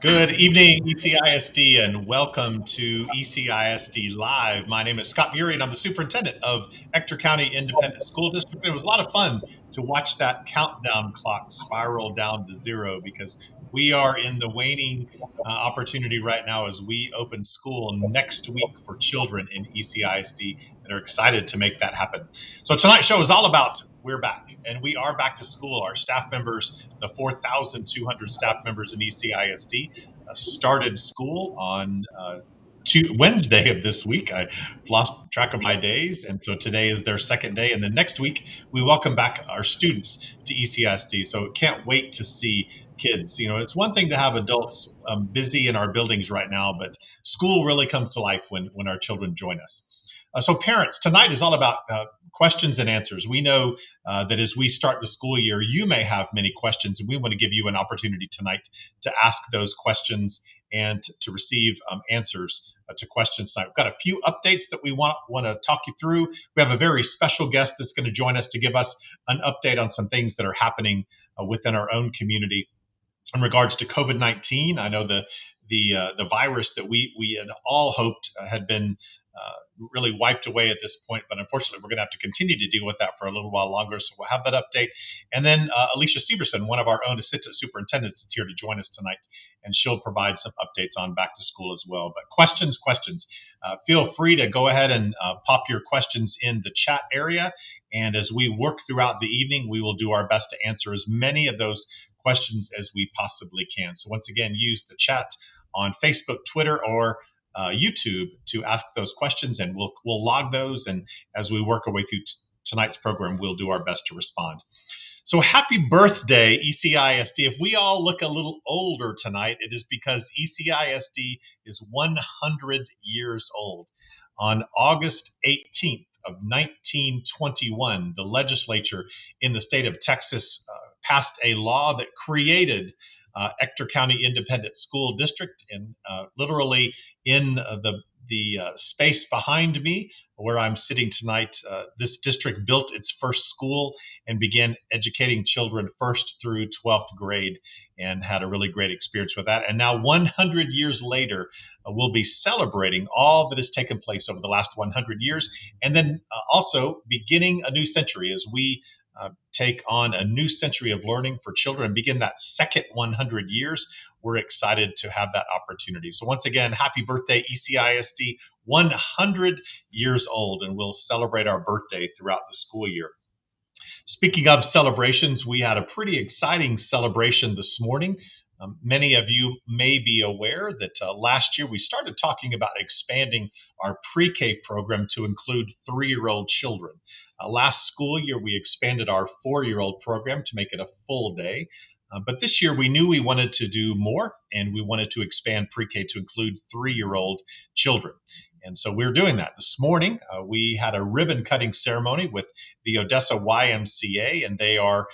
Good evening, ECISD, and welcome to ECISD Live. My name is Scott Murray, and I'm the superintendent of Ector County Independent School District. It was a lot of fun to watch that countdown clock spiral down to zero because we are in the waning opportunity right now as we open school next week for children in ECISD and are excited to make that happen. So tonight's show is all about we're back, and we are back to school. Our staff members, the 4,200 staff members in ECISD, started school on Wednesday of this week. I lost track of my days, and so today is their second day. And then next week, we welcome back our students to ECISD. So can't wait to see kids. You know, it's one thing to have adults busy in our buildings right now, but school really comes to life when our children join us. So parents, tonight is all about questions and answers. We know that as we start the school year, you may have many questions, and we want to give you an opportunity tonight to ask those questions and to receive answers to questions tonight. We've got a few updates that we want to talk you through. We have a very special guest that's going to join us to give us an update on some things that are happening within our own community in regards to COVID-19. I know the virus that we had all hoped had been really wiped away at this point, but unfortunately, we're going to have to continue to deal with that for a little while longer. So we'll have that update. And then Alicia Severson, one of our own assistant superintendents, is here to join us tonight, and she'll provide some updates on back to school as well. But questions. Feel free to go ahead and pop your questions in the chat area. And as we work throughout the evening, we will do our best to answer as many of those questions as we possibly can. So once again, use the chat on Facebook, Twitter, or YouTube to ask those questions, and we'll log those. And as we work our way through tonight's program, we'll do our best to respond. So happy birthday, ECISD. If we all look a little older tonight, it is because ECISD is 100 years old. On August 18th of 1921, the legislature in the state of Texas passed a law that created Ector County Independent School District, and literally in the space behind me where I'm sitting tonight, this district built its first school and began educating children first through 12th grade, and had a really great experience with that. And now 100 years later, we'll be celebrating all that has taken place over the last 100 years, and then also beginning a new century as we take on a new century of learning for children and begin that second 100 years. We're excited to have that opportunity. So once again, happy birthday, ECISD, 100 years old, and we'll celebrate our birthday throughout the school year. Speaking of celebrations, we had a pretty exciting celebration this morning. Many of you may be aware that last year we started talking about expanding our pre-K program to include 3-year-old children. Last school year, we expanded our 4-year-old program to make it a full day. But this year, we knew we wanted to do more, and we wanted to expand pre-K to include 3-year-old children. And so we're doing that. This morning, we had a ribbon cutting ceremony with the Odessa YMCA, and they are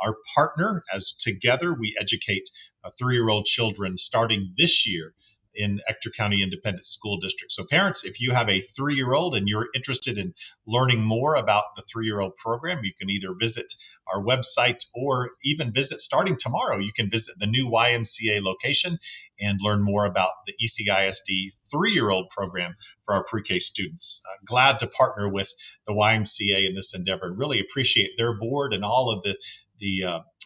our partner, as together we educate 3-year-old children starting this year in Ector County Independent School District. So parents, if you have a 3-year-old and you're interested in learning more about the 3-year-old program, you can either visit our website or even visit, starting tomorrow, you can visit the new YMCA location and learn more about the ECISD 3-year-old program for our pre-K students. Glad to partner with the YMCA in this endeavor, and really appreciate their board and all of the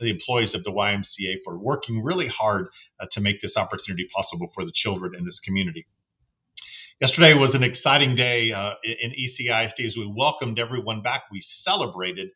employees of the YMCA for working really hard to make this opportunity possible for the children in this community. Yesterday was an exciting day in ECISD as we welcomed everyone back. We celebrated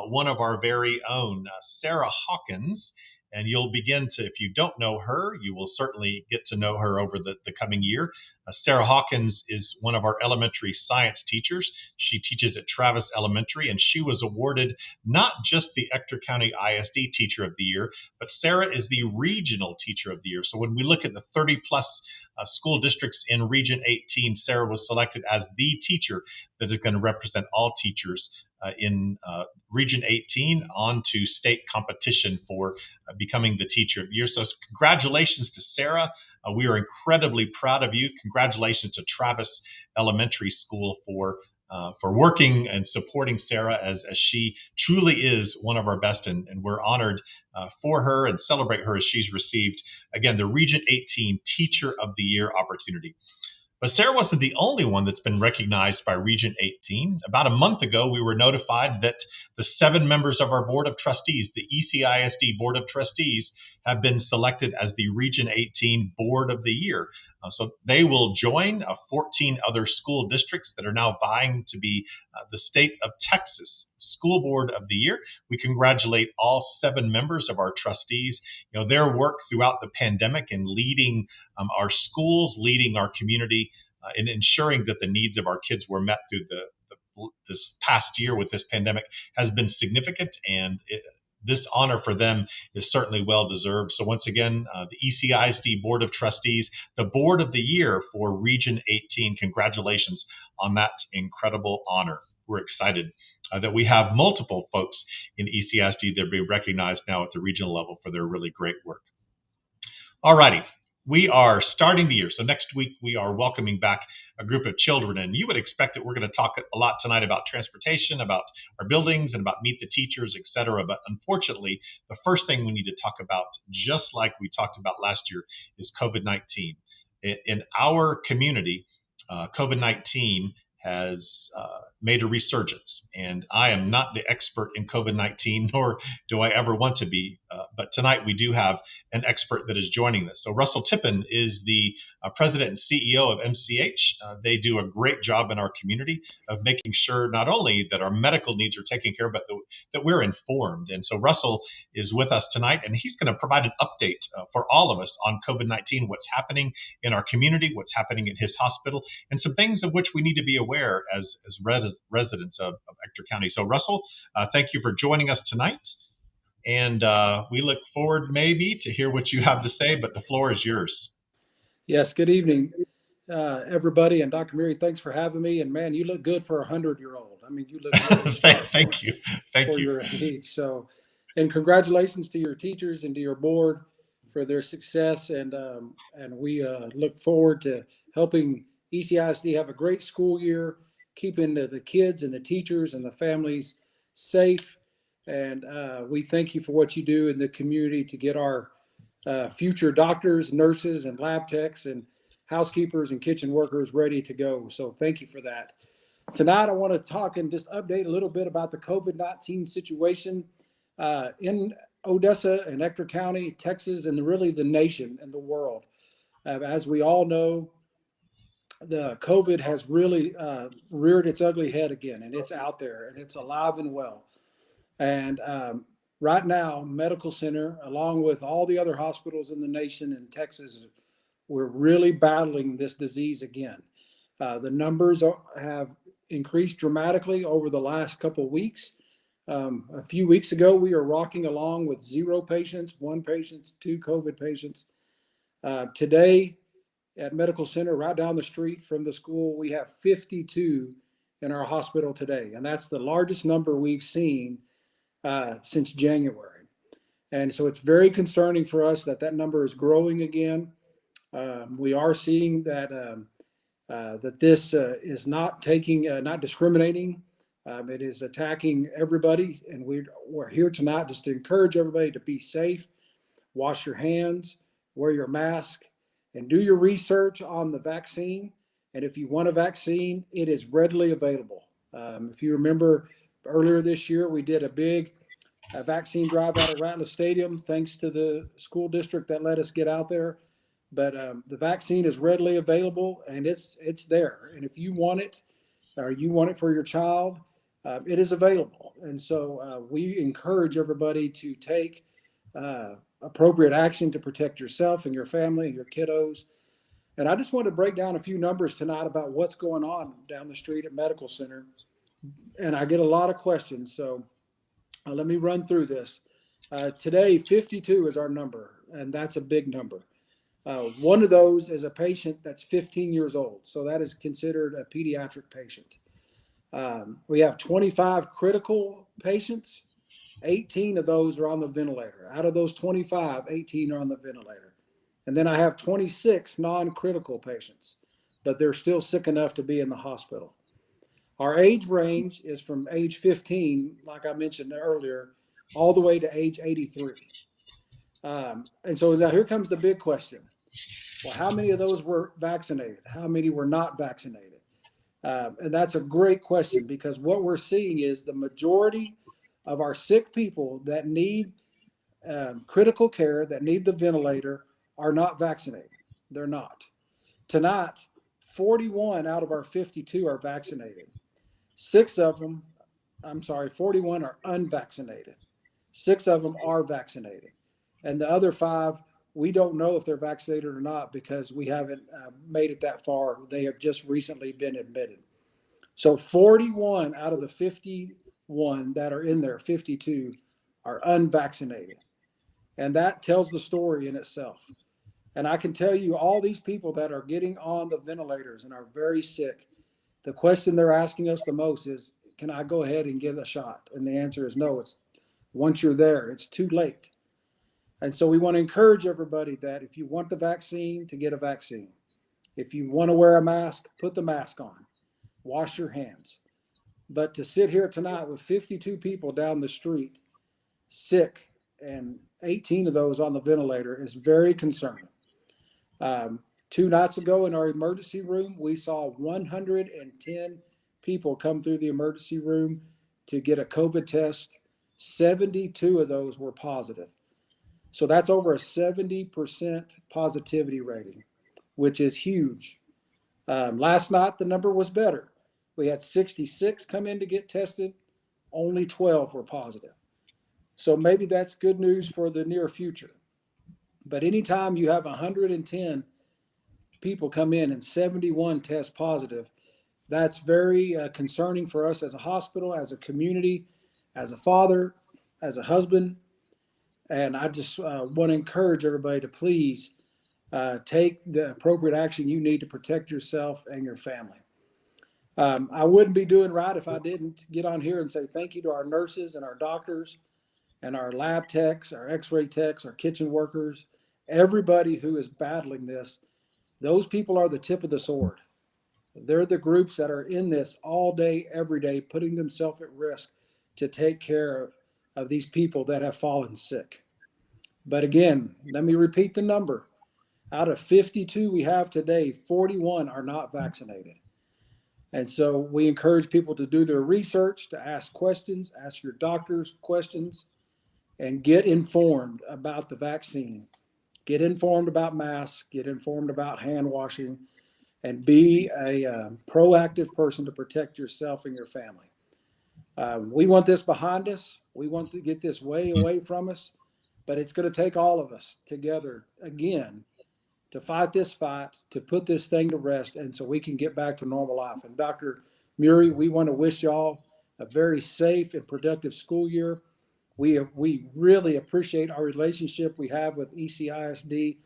one of our very own, Sarah Hawkins. And you'll begin to, if you don't know her, you will certainly get to know her over the coming year. Sarah Hawkins is one of our elementary science teachers. She teaches at Travis Elementary, and she was awarded not just the Ector County ISD Teacher of the Year, but Sarah is the Regional Teacher of the Year. So when we look at the 30 plus school districts in Region 18, Sarah was selected as the teacher that is going to represent all teachers in Region 18 on to state competition for becoming the Teacher of the Year. So congratulations to Sarah. We are incredibly proud of you. Congratulations to Travis Elementary School for for working and supporting Sarah as she truly is one of our best. And we're honored for her and celebrate her as she's received, again, the Region 18 Teacher of the Year opportunity. But Sarah wasn't the only one that's been recognized by Region 18. About a month ago, we were notified that the 7 members of our Board of Trustees, the ECISD Board of Trustees, have been selected as the Region 18 Board of the Year. So they will join 14 other school districts that are now vying to be the state of Texas School Board of the Year. We congratulate all 7 members of our trustees. Their work throughout the pandemic and leading our schools, leading our community, and ensuring that the needs of our kids were met through this past year with this pandemic has been significant, and this honor for them is certainly well deserved. So once again, the ECISD Board of Trustees, the Board of the Year for Region 18, congratulations on that incredible honor. We're excited that we have multiple folks in ECISD that are being recognized now at the regional level for their really great work. All righty. We are starting the year. So next week, we are welcoming back a group of children. And you would expect that we're going to talk a lot tonight about transportation, about our buildings, and about Meet the Teachers, et cetera. But unfortunately, the first thing we need to talk about, just like we talked about last year, is COVID-19. In our community, COVID-19 has made a resurgence. And I am not the expert in COVID-19, nor do I ever want to be. But tonight we do have an expert that is joining us. So Russell Tippin is the president and CEO of MCH. They do a great job in our community of making sure not only that our medical needs are taken care of, but that we're informed. And so Russell is with us tonight, and he's going to provide an update for all of us on COVID-19, what's happening in our community, what's happening in his hospital, and some things of which we need to be aware as residents of Ector County. So Russell, thank you for joining us tonight. And we look forward maybe to hear what you have to say, but the floor is yours. Yes, good evening, everybody. And Dr. Mary, thanks for having me. And man, you look good for a 100-year-old. I mean, you look really sharp. Thank you. Thank you. Your age. So, and congratulations to your teachers and to your board for their success. And we look forward to helping ECISD have a great school year, keeping the kids and the teachers and the families safe. And we thank you for what you do in the community to get our future doctors, nurses, and lab techs and housekeepers and kitchen workers ready to go. So thank you for that. Tonight, I want to talk and just update a little bit about the COVID-19 situation in Odessa and Ector County, Texas, and really the nation and the world. As we all know, the COVID has really reared its ugly head again, and it's out there, and it's alive and well. And right now, Medical Center, along with all the other hospitals in the nation and Texas, we're really battling this disease again. The numbers have increased dramatically over the last couple of weeks. A few weeks ago, we were rocking along with 0 patients, 1 patient, 2 COVID patients. Today, at Medical Center, right down the street from the school, we have 52 in our hospital today. And that's the largest number we've seen since January. And so it's very concerning for us that number is growing again. We are seeing that that this is not discriminating. It is attacking everybody. And we're here tonight just to encourage everybody to be safe, wash your hands, wear your mask, and do your research on the vaccine. And if you want a vaccine, it is readily available. If you remember, earlier this year, we did a big vaccine drive out at Rattler Stadium, thanks to the school district that let us get out there. But the vaccine is readily available, and it's there. And if you want it, or you want it for your child, it is available. And so we encourage everybody to take appropriate action to protect yourself and your family and your kiddos. And I just want to break down a few numbers tonight about what's going on down the street at Medical Center. And I get a lot of questions, so let me run through this. Today, 52 is our number, and that's a big number. One of those is a patient that's 15 years old, so that is considered a pediatric patient. We have 25 critical patients. 18 of those are on the ventilator. Out of those 25, 18 are on the ventilator. And then I have 26 non-critical patients, but they're still sick enough to be in the hospital. Our age range is from age 15, like I mentioned earlier, all the way to age 83. And so now here comes the big question. Well, how many of those were vaccinated? How many were not vaccinated? And that's a great question, because what we're seeing is the majority of our sick people that need critical care, that need the ventilator, are not vaccinated. They're not. Tonight, 41 out of our 52 are vaccinated. Six of them, I'm sorry, 41 are unvaccinated. Six of them are vaccinated. And the other five, we don't know if they're vaccinated or not, because we haven't made it that far. They have just recently been admitted. So 41 out of the 51 that are in there, 52, are unvaccinated. And that tells the story in itself. And I can tell you, all these people that are getting on the ventilators and are very sick, the question they're asking us the most is, can I go ahead and get a shot? And the answer is no. It's once you're there, it's too late. And so we want to encourage everybody that if you want the vaccine, to get a vaccine. If you want to wear a mask, put the mask on. Wash your hands. But to sit here tonight with 52 people down the street sick and 18 of those on the ventilator is very concerning. 2 nights ago in our emergency room, we saw 110 people come through the emergency room to get a COVID test. 72 of those were positive. So that's over a 70% positivity rating, which is huge. Last night, the number was better. We had 66 come in to get tested. Only 12 were positive. So maybe that's good news for the near future. But anytime you have 110 people come in and 71 test positive, that's very concerning for us as a hospital, as a community, as a father, as a husband. And I just want to encourage everybody to please take the appropriate action you need to protect yourself and your family. I wouldn't be doing right if I didn't get on here and say thank you to our nurses and our doctors and our lab techs, our x-ray techs, our kitchen workers, everybody who is battling this. Those people are the tip of the sword. They're the groups that are in this all day, every day, putting themselves at risk to take care of these people that have fallen sick. But again, let me repeat the number. Out of 52 we have today, 41 are not vaccinated. And so we encourage people to do their research, to ask questions, ask your doctors questions, and get informed about the vaccine. Get informed about masks, get informed about hand washing, and be a proactive person to protect yourself and your family. We want this behind us. We want to get this way away from us, but it's going to take all of us together again to fight this fight, to put this thing to rest, and so we can get back to normal life. And Dr. Murray, we want to wish y'all a very safe and productive school year. We really appreciate our relationship we have with ECISD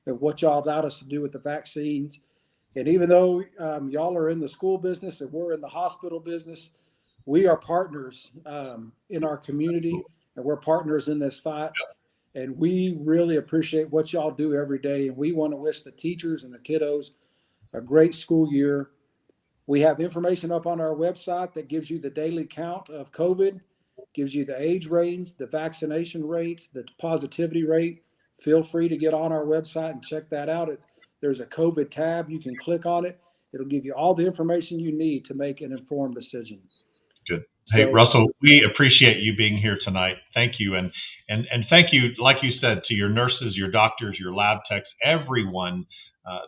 and what y'all allowed us to do with the vaccines. And even though y'all are in the school business and we're in the hospital business, we are partners in our community, and we're partners in this fight. And we really appreciate what y'all do every day. And we want to wish the teachers and the kiddos a great school year. We have information up on our website that gives you the daily count of COVID, gives you the age range, the vaccination rate, the positivity rate. Feel free to get on our website and check that out. There's a COVID tab. You can click on it. It'll give you all the information you need to make an informed decision. Good. Hey, Russell, we appreciate you being here tonight. Thank you. And thank you, like you said, to your nurses, your doctors, your lab techs, everyone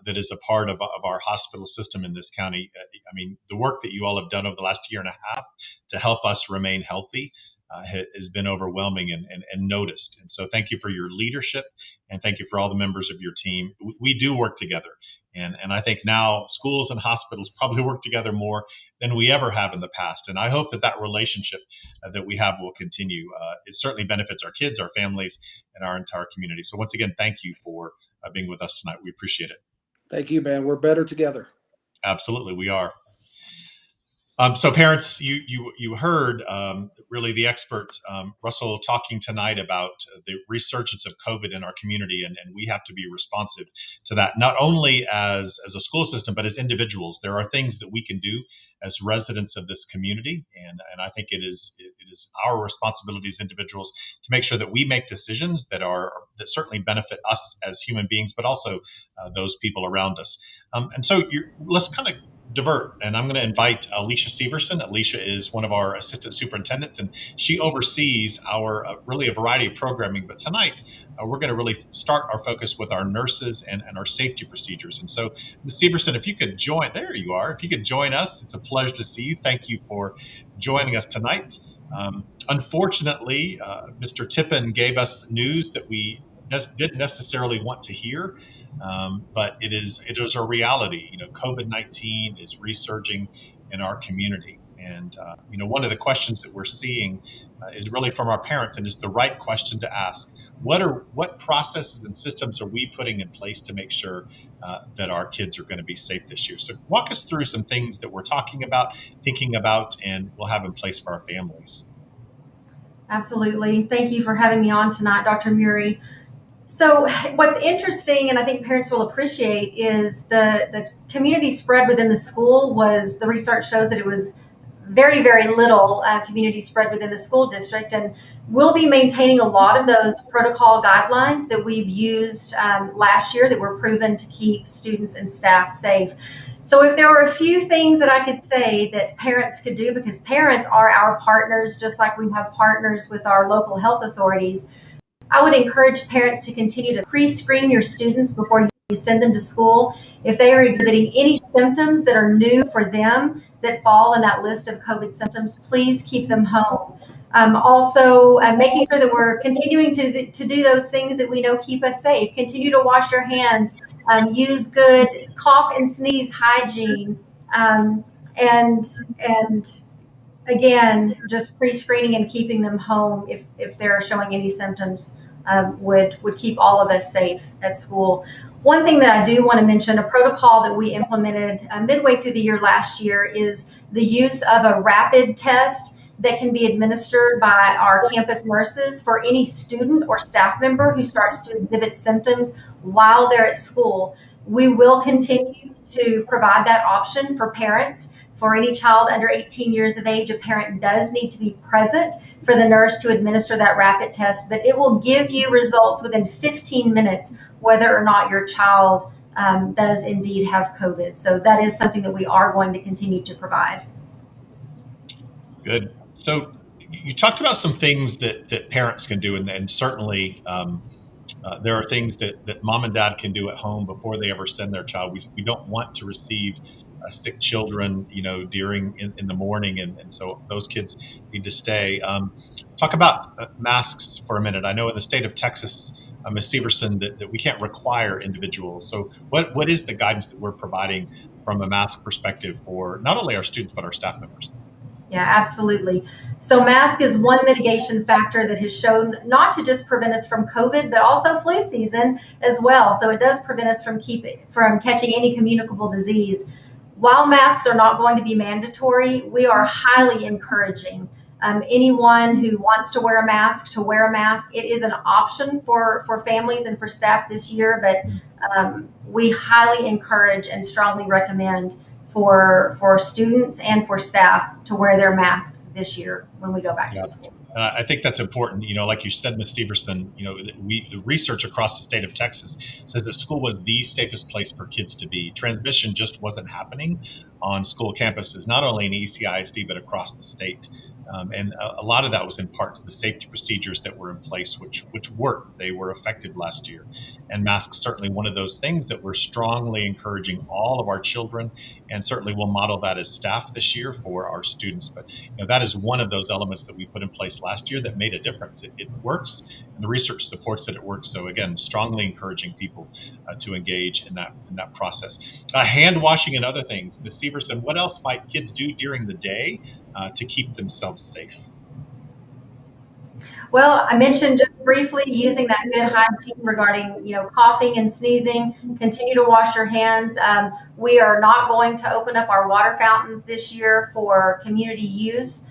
that is a part of our hospital system in this county. I mean, the work that you all have done over the last year and a half to help us remain healthy has been overwhelming and noticed. And so thank you for your leadership, and thank you for all the members of your team. We do work together. And I think now schools and hospitals probably work together more than we ever have in the past. And I hope that relationship that we have will continue. It certainly benefits our kids, our families, and our entire community. So once again, thank you for being with us tonight. We appreciate it. Thank you, man. We're better together. Absolutely, we are. So parents, you heard really the expert Russell talking tonight about the resurgence of COVID in our community, and we have to be responsive to that, not only as a school system, but as individuals. There are things that we can do as residents of this community, and I think it is our responsibility as individuals to make sure that we make decisions that certainly benefit us as human beings, but also those people around us. And so let's kind of divert, and I'm going to invite Alicia Severson. Alicia is one of our assistant superintendents, and she oversees our really a variety of programming. But tonight, we're going to really start our focus with our nurses and our safety procedures. And so, Ms. Severson, if you could join, there you are. If you could join us, it's a pleasure to see you. Thank you for joining us tonight. Unfortunately, Mr. Tippin gave us news that we didn't necessarily want to hear. But it is a reality. COVID-19 is resurging in our community, and one of the questions that we're seeing is really from our parents, and it's the right question to ask. What processes and systems are we putting in place to make sure that our kids are going to be safe this year? So walk us through some things that we're talking about, thinking about, and we'll have in place for our families. Absolutely. Thank you for having me on tonight, Dr. Muri. So what's interesting, and I think parents will appreciate, is the community spread within the school the research shows that it was very, very little community spread within the school district. And we'll be maintaining a lot of those protocol guidelines that we've used last year that were proven to keep students and staff safe. So if there were a few things that I could say that parents could do, because parents are our partners, just like we have partners with our local health authorities, I would encourage parents to continue to pre-screen your students before you send them to school. If they are exhibiting any symptoms that are new for them that fall in that list of COVID symptoms, please keep them home. Also, making sure that we're continuing to do those things that we know keep us safe. Continue to wash your hands, use good cough and sneeze hygiene, and again, just pre-screening and keeping them home if they're showing any symptoms would keep all of us safe at school. One thing that I do want to mention, a protocol that we implemented midway through the year last year, is the use of a rapid test that can be administered by our campus nurses for any student or staff member who starts to exhibit symptoms while they're at school. We will continue to provide that option for parents. For any child under 18 years of age, a parent does need to be present for the nurse to administer that rapid test, but it will give you results within 15 minutes whether or not your child does indeed have COVID. So that is something that we are going to continue to provide. Good. So you talked about some things that parents can do, and certainly there are things that mom and dad can do at home before they ever send their child. We don't want to receive sick children, during in the morning, and so those kids need to stay. Talk about masks for a minute. I know in the state of Texas, Ms. Severson, that we can't require individuals. So what is the guidance that we're providing from a mask perspective for not only our students but our staff members? Yeah, absolutely. So mask is one mitigation factor that has shown not to just prevent us from COVID, but also flu season as well. So it does prevent us from catching any communicable disease. While masks are not going to be mandatory, we are highly encouraging anyone who wants to wear a mask to wear a mask. It is an option for families and for staff this year, but we highly encourage and strongly recommend for students and for staff to wear their masks this year when we go back to school. I think that's important. Like you said, Ms. Steverson, the research across the state of Texas says that school was the safest place for kids to be. Transmission just wasn't happening on school campuses, not only in ECISD, but across the state. And a lot of that was in part to the safety procedures that were in place, which worked. They were effective last year. And masks certainly one of those things that we're strongly encouraging all of our children, and certainly we'll model that as staff this year for our students. But that is one of those elements that we put in place last year that made a difference. It works, and the research supports that it works. So again, strongly encouraging people to engage in that process. Hand washing and other things. Ms. Severson, what else might kids do during the day to keep themselves safe? Well, I mentioned just briefly using that good hygiene regarding, coughing and sneezing. Continue to wash your hands. We are not going to open up our water fountains this year for community use,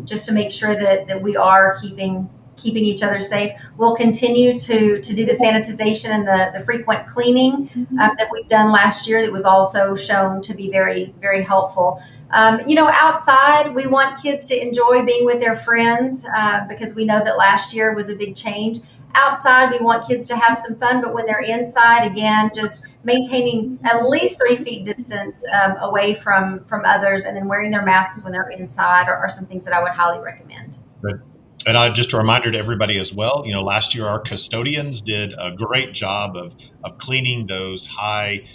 just to make sure that we are keeping each other safe. We'll continue to do the sanitization and the frequent cleaning that we've done last year. That was also shown to be very, very helpful. Outside, we want kids to enjoy being with their friends because we know that last year was a big change. Outside, we want kids to have some fun, but when they're inside, again, just maintaining at least 3 feet distance away from others, and then wearing their masks when they're inside are some things that I would highly recommend. Good. And just a reminder to everybody as well, last year our custodians did a great job of cleaning those high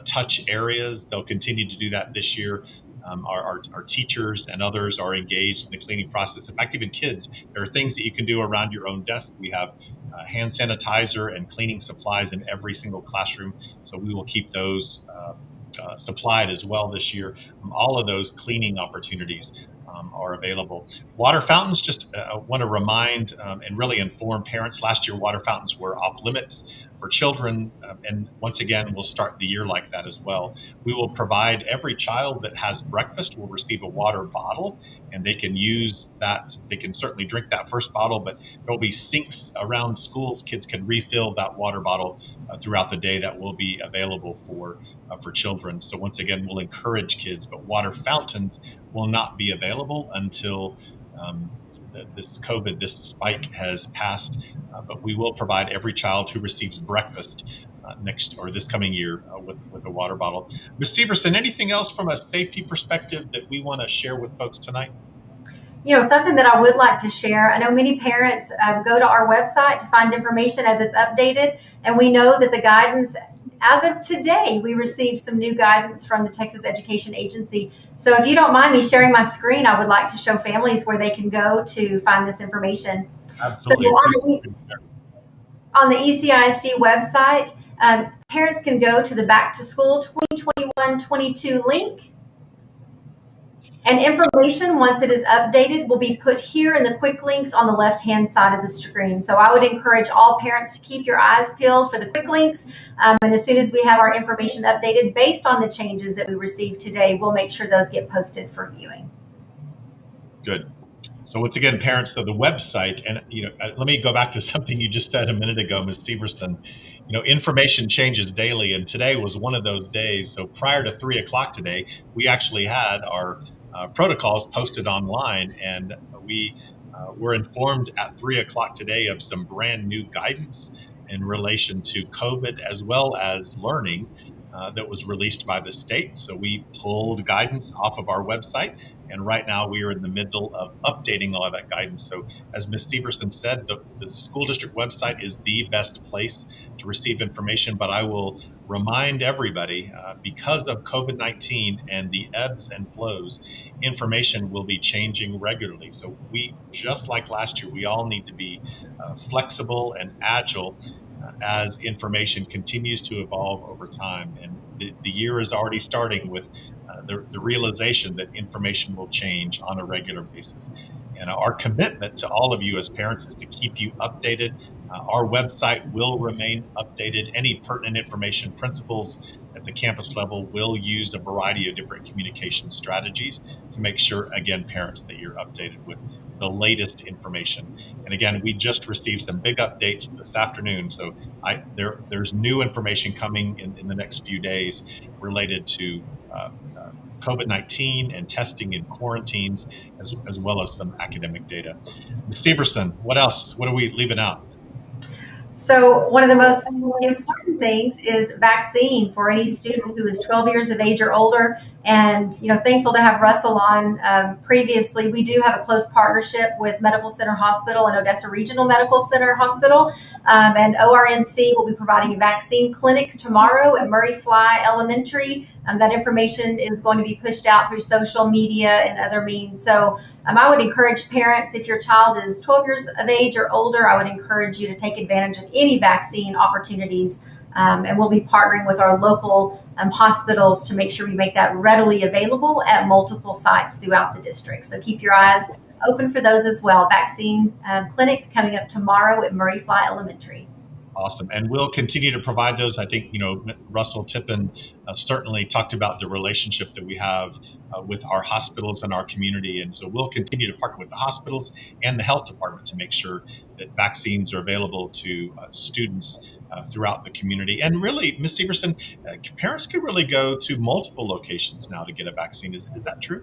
touch areas. They'll continue to do that this year. Our teachers and others are engaged in the cleaning process. In fact, even kids, there are things that you can do around your own desk. We have hand sanitizer and cleaning supplies in every single classroom. So we will keep those supplied as well this year. All of those cleaning opportunities are available. Water fountains, just want to remind and really inform parents. Last year, water fountains were off limits for children. And once again, we'll start the year like that as well. We will provide every child that has breakfast will receive a water bottle, and they can use that. They can certainly drink that first bottle, but there'll be sinks around schools. Kids can refill that water bottle throughout the day that will be available for children. So once again, we'll encourage kids, but water fountains will not be available until this spike has passed. But we will provide every child who receives breakfast this coming year with a water bottle. Ms. Severson, anything else from a safety perspective that we want to share with folks tonight? Something that I would like to share. I know many parents go to our website to find information as it's updated, and we know that the guidance, as of today, we received some new guidance from the Texas Education Agency. So if you don't mind me sharing my screen, I would like to show families where they can go to find this information. Absolutely. So on the ECISD website, parents can go to the Back to School 2021-22 link. And information, once it is updated, will be put here in the quick links on the left-hand side of the screen. So I would encourage all parents to keep your eyes peeled for the quick links. And as soon as we have our information updated based on the changes that we received today, we'll make sure those get posted for viewing. Good. So once again, parents, so the website, and let me go back to something you just said a minute ago, Ms. Severson. Information changes daily, and today was one of those days. So prior to 3 o'clock today, we actually had our protocols posted online, and we were informed at 3 o'clock today of some brand new guidance in relation to COVID as well as learning that was released by the state. So we pulled guidance off of our website, and right now we are in the middle of updating all of that guidance. So as Ms. Severson said, the school district website is the best place to receive information, but I will remind everybody, because of COVID-19 and the ebbs and flows, information will be changing regularly. So we, just like last year, we all need to be flexible and agile as information continues to evolve over time. And the year is already starting with the realization that information will change on a regular basis. And our commitment to all of you as parents is to keep you updated. Our website will remain updated. Any pertinent information, principals at the campus level will use a variety of different communication strategies to make sure, again, parents, that you're updated with the latest information. And again, we just received some big updates this afternoon. So there's new information coming in the next few days related to COVID-19 and testing and quarantines, as well as some academic data. Ms. Severson, what else? What are we leaving out? So one of the most important things is vaccine for any student who is 12 years of age or older. And, thankful to have Russell on. Previously, we do have a close partnership with Medical Center Hospital and Odessa Regional Medical Center Hospital. And ORMC will be providing a vaccine clinic tomorrow at Murray Fly Elementary. That information is going to be pushed out through social media and other means. So I would encourage parents, if your child is 12 years of age or older, I would encourage you to take advantage of any vaccine opportunities. And we'll be partnering with our local hospitals to make sure we make that readily available at multiple sites throughout the district. So keep your eyes open for those as well. Vaccine clinic coming up tomorrow at Murray Fly Elementary. Awesome. And we'll continue to provide those. I think, Russell Tippin certainly talked about the relationship that we have with our hospitals and our community. And so we'll continue to partner with the hospitals and the health department to make sure that vaccines are available to students throughout the community. And really, Ms. Severson, parents can really go to multiple locations now to get a vaccine. Is that true?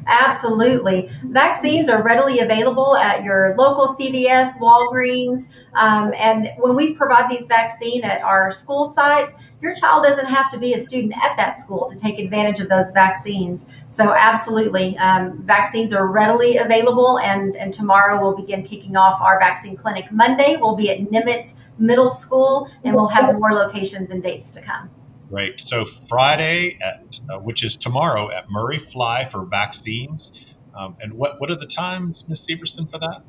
Absolutely. Vaccines are readily available at your local CVS, Walgreens. And when we provide these vaccines at our school sites, your child doesn't have to be a student at that school to take advantage of those vaccines. So absolutely, vaccines are readily available. And tomorrow we'll begin kicking off our vaccine clinic. Monday, we'll be at Nimitz Middle School, and we'll have more locations and dates to come. Right. So Friday which is tomorrow at Murray Fly for vaccines. And what are the times, Ms. Severson, for that?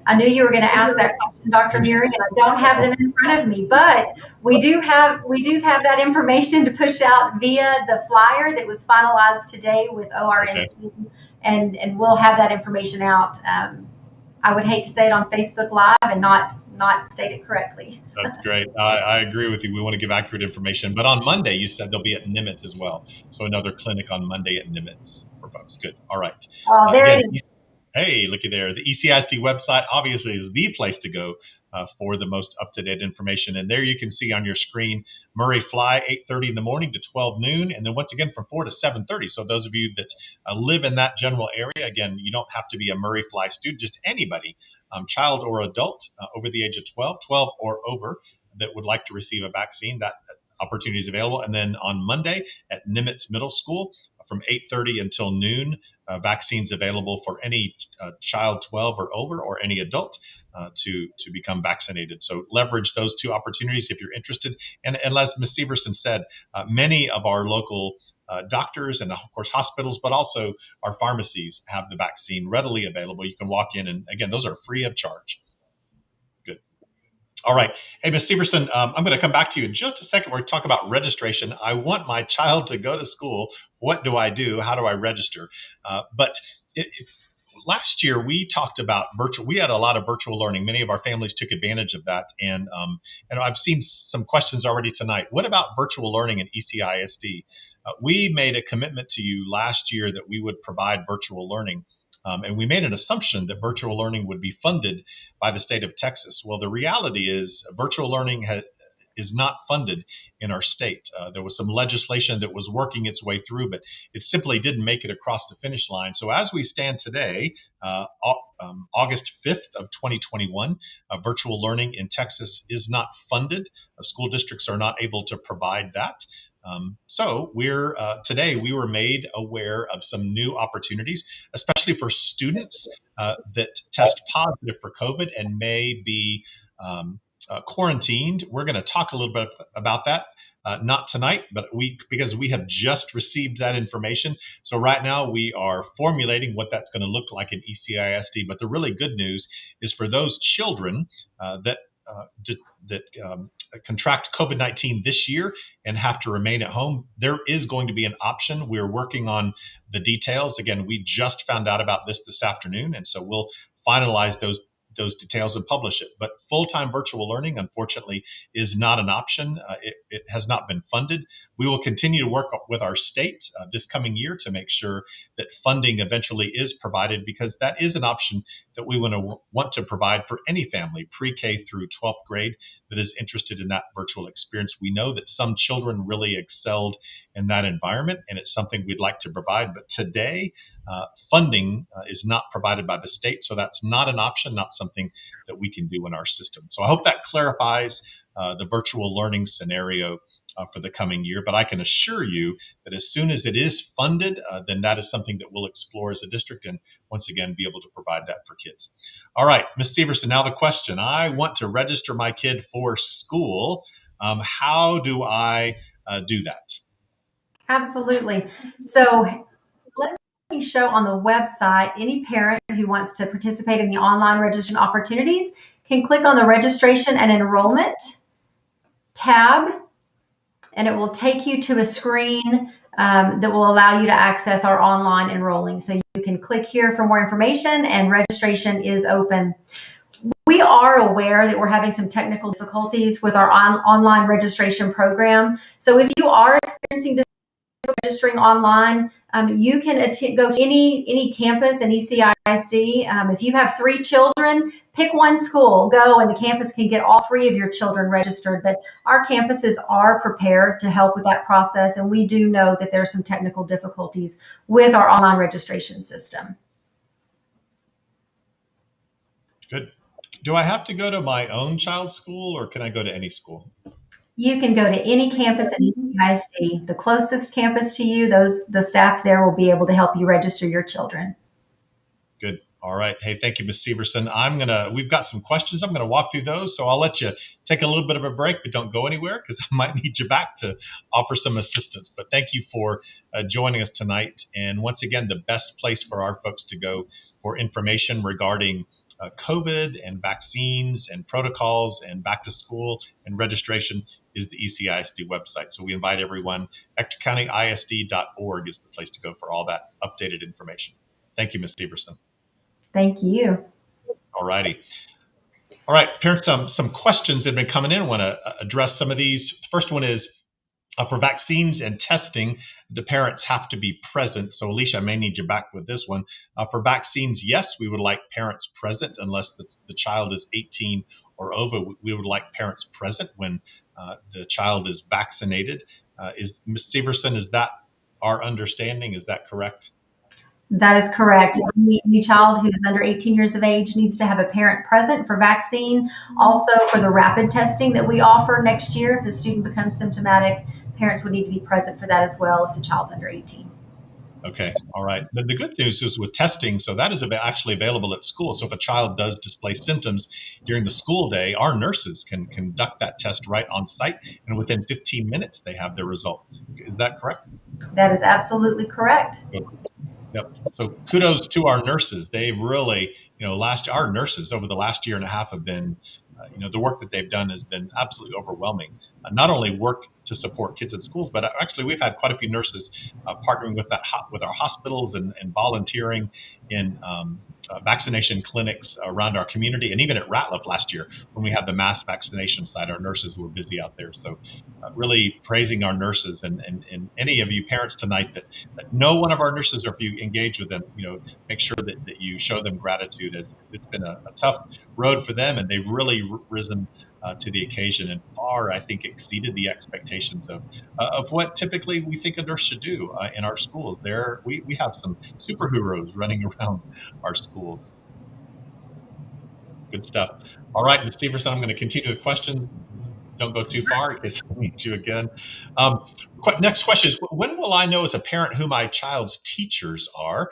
I knew you were going to ask that question, Dr. Murray, and I don't have them in front of me, but we do have that information to push out via the flyer that was finalized today with ORNC, okay. and we'll have that information out. I would hate to say it on Facebook Live and not state it correctly. That's great. I agree with you. We want to give accurate information. But on Monday, you said they'll be at Nimitz as well. So another clinic on Monday at Nimitz for folks. Good. All right. Oh, there it is. Hey, looky there. The ECISD website obviously is the place to go for the most up-to-date information. And there you can see on your screen, Murray Fly, 8:30 in the morning to 12 noon. And then once again from 4 to 7:30. So those of you that live in that general area, again, you don't have to be a Murray Fly student, just anybody, child or adult over the age of 12 or over that would like to receive a vaccine. That opportunity is available. And then on Monday at Nimitz Middle School from 8:30 until noon, vaccines available for any child 12 or over or any adult to become vaccinated. So leverage those two opportunities if you're interested. And as Ms. Severson said, many of our local doctors and, of course, hospitals, but also our pharmacies have the vaccine readily available. You can walk in, and again, those are free of charge. Good. All right. Hey, Ms. Severson, I'm going to come back to you in just a second. We're going to talk about registration. I want my child to go to school. What do I do? How do I register? Last year, we talked about virtual. We had a lot of virtual learning. Many of our families took advantage of that. And I've seen some questions already tonight. What about virtual learning in ECISD? We made a commitment to you last year that we would provide virtual learning. And we made an assumption that virtual learning would be funded by the state of Texas. Well, the reality is virtual learning is not funded in our state. There was some legislation that was working its way through, but it simply didn't make it across the finish line. So as we stand today, August 5th of 2021, virtual learning in Texas is not funded. School districts are not able to provide that. So today we were made aware of some new opportunities, especially for students that test positive for COVID and may be quarantined. We're going to talk a little bit about that. Not tonight, but because we have just received that information. So right now we are formulating what that's going to look like in ECISD. But the really good news is for those children that contract COVID-19 this year and have to remain at home, there is going to be an option. We're working on the details. Again, we just found out about this afternoon, and so we'll finalize those details and publish it. But full-time virtual learning, unfortunately, is not an option. It has not been funded. We will continue to work with our state this coming year to make sure that funding eventually is provided, because that is an option that we want to provide for any family, pre-K through 12th grade, that is interested in that virtual experience. We know that some children really excelled in that environment, and it's something we'd like to provide. But today, funding is not provided by the state, so that's not an option, not something that we can do in our system. So I hope that clarifies the virtual learning scenario for the coming year. But I can assure you that as soon as it is funded, then that is something that we'll explore as a district and once again be able to provide that for kids. All right, Ms. Severson, now the question. I want to register my kid for school. How do I do that? Absolutely. So let me show on the website, any parent who wants to participate in the online registration opportunities can click on the registration and enrollment tab, and it will take you to a screen that will allow you to access our online enrolling. So you can click here for more information, and registration is open. We are aware that we're having some technical difficulties with our online registration program. So if you are experiencing registering online, you can go to any campus in ECISD. If you have 3 children, pick one school, go, and the campus can get all 3 of your children registered. But our campuses are prepared to help with that process, and we do know that there are some technical difficulties with our online registration system. Good. Do I have to go to my own child's school, or can I go to any school? You can go to any campus at ECISD. The closest campus to you, the staff there will be able to help you register your children. Good. All right. Hey, thank you, Ms. Severson. We've got some questions. I'm gonna walk through those, so I'll let you take a little bit of a break, but don't go anywhere because I might need you back to offer some assistance. But thank you for joining us tonight. And once again, the best place for our folks to go for information regarding COVID and vaccines and protocols and back to school and registration is the ECISD website. So we invite everyone. EctorCountyISD.org is the place to go for all that updated information. Thank you, Ms. Severson. Thank you. All righty. All right, parents, some questions that have been coming in. I want to address some of these. The first one is, for vaccines and testing, the parents have to be present. So, Alicia, I may need you back with this one. For vaccines, yes, we would like parents present unless the child is 18 or over. We would like parents present when the child is vaccinated. Is Ms. Severson, is that our understanding? Is that correct? That is correct. Any child who is under 18 years of age needs to have a parent present for vaccine. Also, for the rapid testing that we offer next year, if the student becomes symptomatic, parents would need to be present for that as well if the child's under 18. Okay, all right. But the good news is with testing, so that is actually available at school. So if a child does display symptoms during the school day, our nurses can conduct that test right on site, and within 15 minutes, they have their results. Is that correct? That is absolutely correct. Yep. So kudos to our nurses. They've really, our nurses over the last year and a half have been, the work that they've done has been absolutely overwhelming. Not only work to support kids in schools, but actually we've had quite a few nurses partnering with our hospitals and volunteering in vaccination clinics around our community. And even at Ratliff last year, when we had the mass vaccination site, our nurses were busy out there. So really praising our nurses, and any of you parents tonight that know one of our nurses, or if you engage with them, make sure that you show them gratitude, as it's been a tough road for them, and they've really risen to the occasion and far, I think, exceeded the expectations of what typically we think a nurse should do in our schools. We have some superheroes running around our schools. Good stuff. All right, Ms. Steverson, I'm going to continue the questions. Don't go too far in case I meet you again. Next question is, when will I know as a parent who my child's teachers are?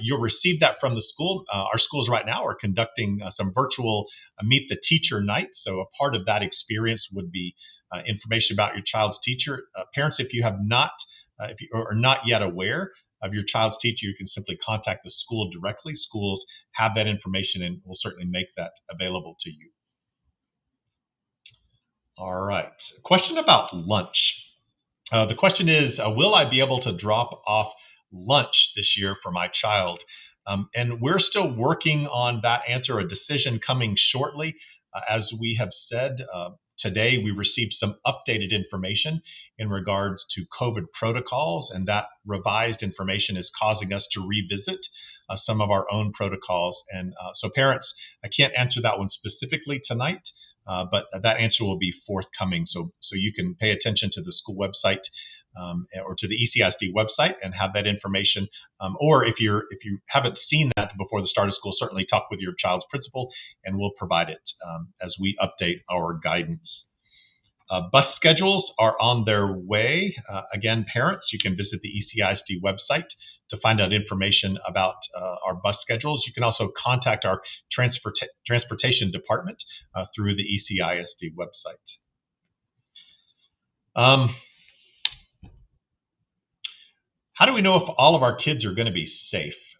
You'll receive that from the school. Our schools right now are conducting some virtual Meet the Teacher night. So a part of that experience would be information about your child's teacher. Parents, if you have not, if you are not yet aware of your child's teacher, you can simply contact the school directly. Schools have that information and will certainly make that available to you. All right. Question about lunch. The question is, will I be able to drop off lunch this year for my child? And we're still working on that answer, a decision coming shortly. As we have said, today we received some updated information in regards to COVID protocols, and that revised information is causing us to revisit some of our own protocols. And so parents, I can't answer that one specifically tonight, but that answer will be forthcoming. So you can pay attention to the school website or to the ECISD website and have that information. Or if you haven't seen that before the start of school, certainly talk with your child's principal, and we'll provide it as we update our guidance. Bus schedules are on their way. Again, parents, you can visit the ECISD website to find out information about our bus schedules. You can also contact our transportation department through the ECISD website. How do we know if all of our kids are going to be safe?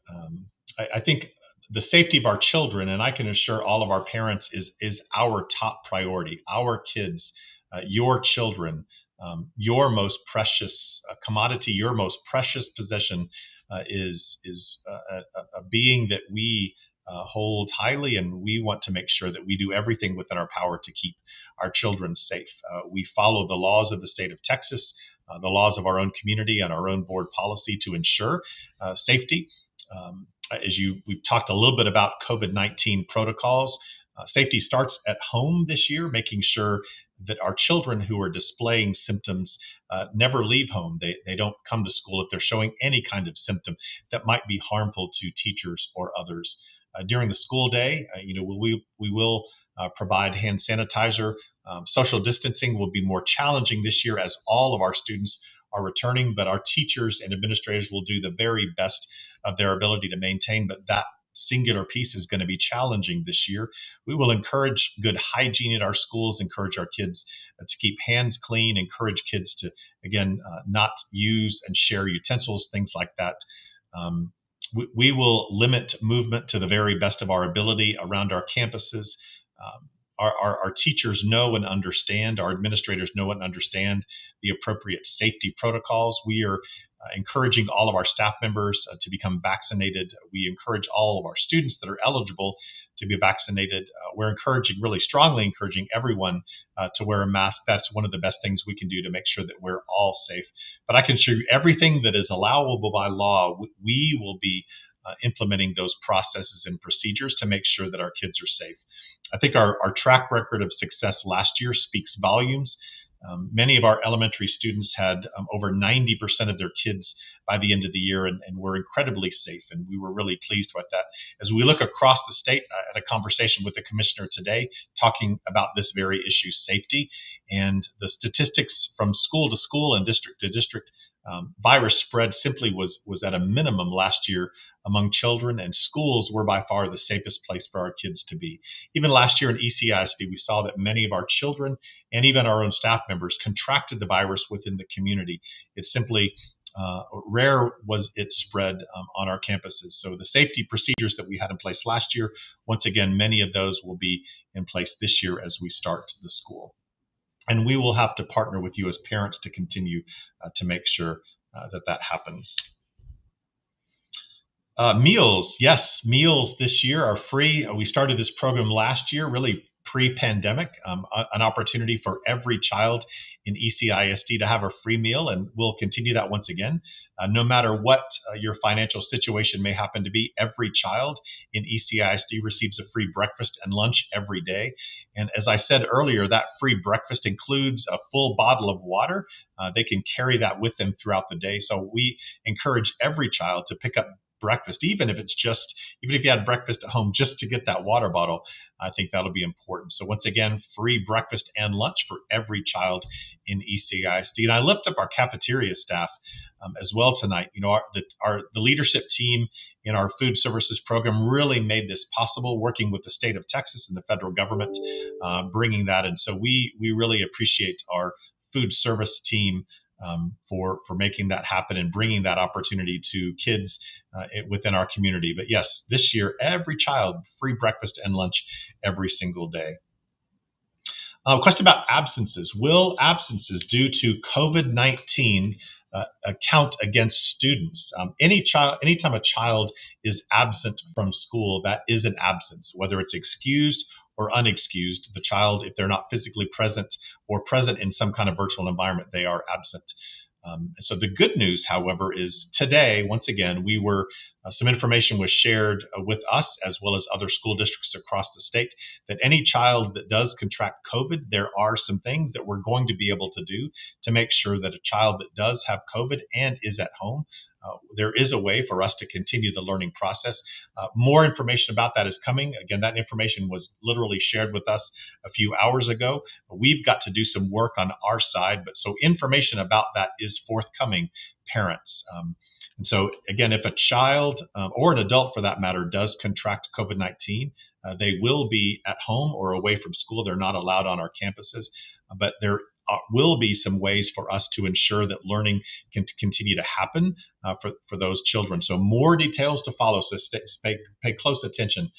I think the safety of our children, and I can assure all of our parents, is our top priority. Our kids, your children, your most precious commodity, your most precious possession is a being that we hold highly, and we want to make sure that we do everything within our power to keep our children safe. We follow the laws of the state of Texas, the laws of our own community, and our own board policy to ensure safety. We've talked a little bit about COVID-19 protocols. Safety starts at home this year, making sure that our children who are displaying symptoms never leave home. They don't come to school if they're showing any kind of symptom that might be harmful to teachers or others. During the school day, we will provide hand sanitizer. Social distancing will be more challenging this year as all of our students are returning, but our teachers and administrators will do the very best of their ability to maintain. But that singular piece is going to be challenging this year. We will encourage good hygiene at our schools, encourage our kids to keep hands clean, encourage kids to, again, not use and share utensils, things like that. We will limit movement to the very best of our ability around our campuses. Our teachers know and understand, our administrators know and understand the appropriate safety protocols. We are encouraging all of our staff members to become vaccinated. We encourage all of our students that are eligible to be vaccinated. We're really strongly encouraging everyone to wear a mask. That's one of the best things we can do to make sure that we're all safe. But I can assure you, everything that is allowable by law, we will be implementing those processes and procedures to make sure that our kids are safe. I think our track record of success last year speaks volumes. Many of our elementary students had over 90% of their kids by the end of the year, and were incredibly safe. And we were really pleased with that. As we look across the state, I had a conversation with the commissioner today talking about this very issue, safety, and the statistics from school to school and district to district. Virus spread simply was at a minimum last year among children, and schools were by far the safest place for our kids to be. Even last year in ECISD, we saw that many of our children and even our own staff members contracted the virus within the community. It's simply rare was it spread on our campuses. So the safety procedures that we had in place last year, once again, many of those will be in place this year as we start the school. And we will have to partner with you as parents to continue to make sure that happens. Meals, yes, meals this year are free. We started this program last year, really pre-pandemic, an opportunity for every child in ECISD to have a free meal, and we'll continue that once again. No matter what your financial situation may happen to be, every child in ECISD receives a free breakfast and lunch every day. And as I said earlier, that free breakfast includes a full bottle of water. They can carry that with them throughout the day. So we encourage every child to pick up breakfast, even if you had breakfast at home, just to get that water bottle. I think that'll be important. So once again, free breakfast and lunch for every child in ECISD. And I lift up our cafeteria staff as well tonight. The leadership team in our food services program really made this possible, working with the state of Texas and the federal government, bringing that in. So we really appreciate our food service team for making that happen and bringing that opportunity to kids within our community. But yes, this year, every child, free breakfast and lunch every single day. Question about absences. Will absences due to COVID-19 count against students? Anytime a child is absent from school, that is an absence, whether it's excused or unexcused. The child, if they're not physically present or present in some kind of virtual environment, they are absent. So the good news, however, is today, once again, some information was shared with us as well as other school districts across the state that any child that does contract COVID, there are some things that we're going to be able to do to make sure that a child that does have COVID and is at home, there is a way for us to continue the learning process. More information about that is coming. Again, that information was literally shared with us a few hours ago. We've got to do some work on our side, but so information about that is forthcoming, parents. And so again, if a child or an adult for that matter does contract COVID-19, they will be at home or away from school. They're not allowed on our campuses, but there will be some ways for us to ensure that learning can continue to happen for those children. So more details to follow. So pay close attention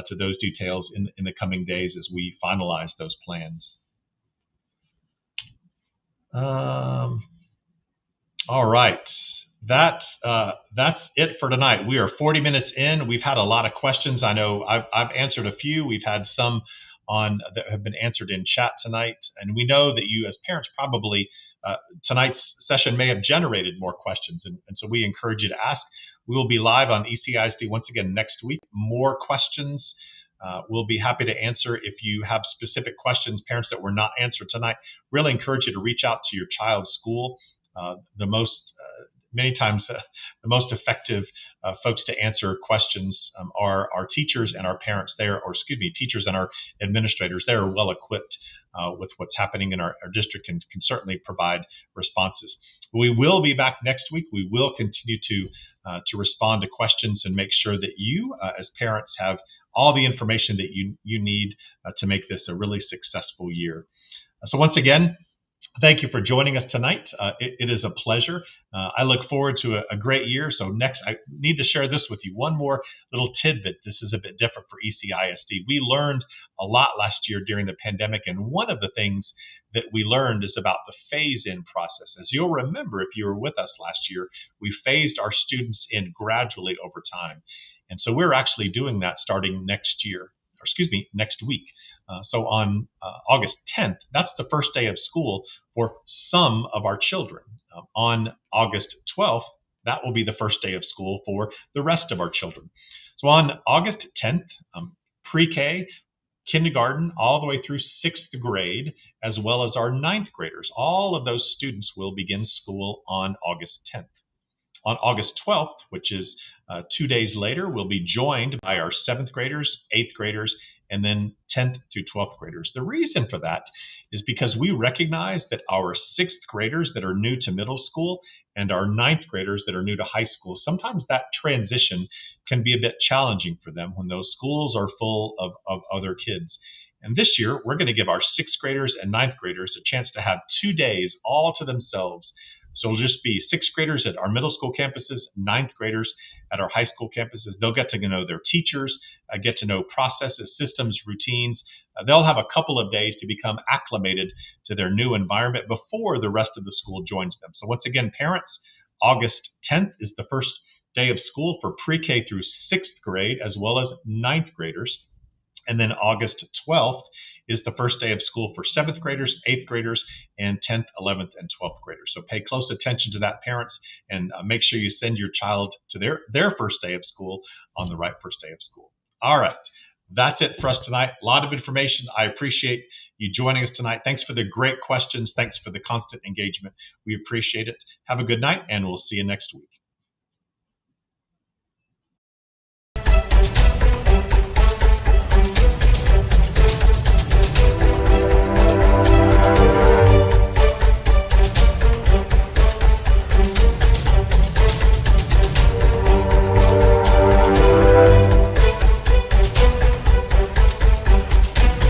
to those details in the coming days as we finalize those plans. All right. That's it for tonight. We are 40 minutes in. We've had a lot of questions. I know I've answered a few. We've had some on that have been answered in chat tonight, and we know that you, as parents, probably tonight's session may have generated more questions, and so we encourage you to ask. We will be live on ECISD once again next week. More questions. We'll be happy to answer if you have specific questions, parents, that were not answered tonight. Really encourage you to reach out to your child's school. Many times the most effective folks to answer questions are our teachers and our parents there, or excuse me, teachers and our administrators. They are well equipped with what's happening in our district and can certainly provide responses. We will be back next week. We will continue to respond to questions and make sure that you, as parents, have all the information that you need to make this a really successful year. So once again, thank you for joining us tonight. It is a pleasure. I look forward to a great year. So next, I need to share this with you. One more little tidbit. This is a bit different for ECISD. We learned a lot last year during the pandemic, and one of the things that we learned is about the phase-in process. As you'll remember, if you were with us last year, we phased our students in gradually over time. And so we're actually doing that starting next week. So on August 10th, that's the first day of school for some of our children. On August 12th, that will be the first day of school for the rest of our children. So on August 10th, pre-K, kindergarten, all the way through 6th grade, as well as our 9th graders, all of those students will begin school on August 10th. On August 12th, which is 2 days later, we'll be joined by our 7th graders, 8th graders, and then 10th through 12th graders. The reason for that is because we recognize that our 6th graders that are new to middle school and our 9th graders that are new to high school, sometimes that transition can be a bit challenging for them when those schools are full of other kids. And this year, we're going to give our 6th graders and 9th graders a chance to have 2 days all to themselves. So it'll just be 6th graders at our middle school campuses, 9th graders at our high school campuses. They'll get to know their teachers, get to know processes, systems, routines. They'll have a couple of days to become acclimated to their new environment before the rest of the school joins them. So once again, parents, August 10th is the first day of school for pre-K through 6th grade, as well as 9th graders. And then August 12th is the first day of school for 7th graders, 8th graders, and 10th, 11th, and 12th graders. So pay close attention to that, parents, and make sure you send your child to their first day of school on the right first day of school. All right. That's it for us tonight. A lot of information. I appreciate you joining us tonight. Thanks for the great questions. Thanks for the constant engagement. We appreciate it. Have a good night, and we'll see you next week.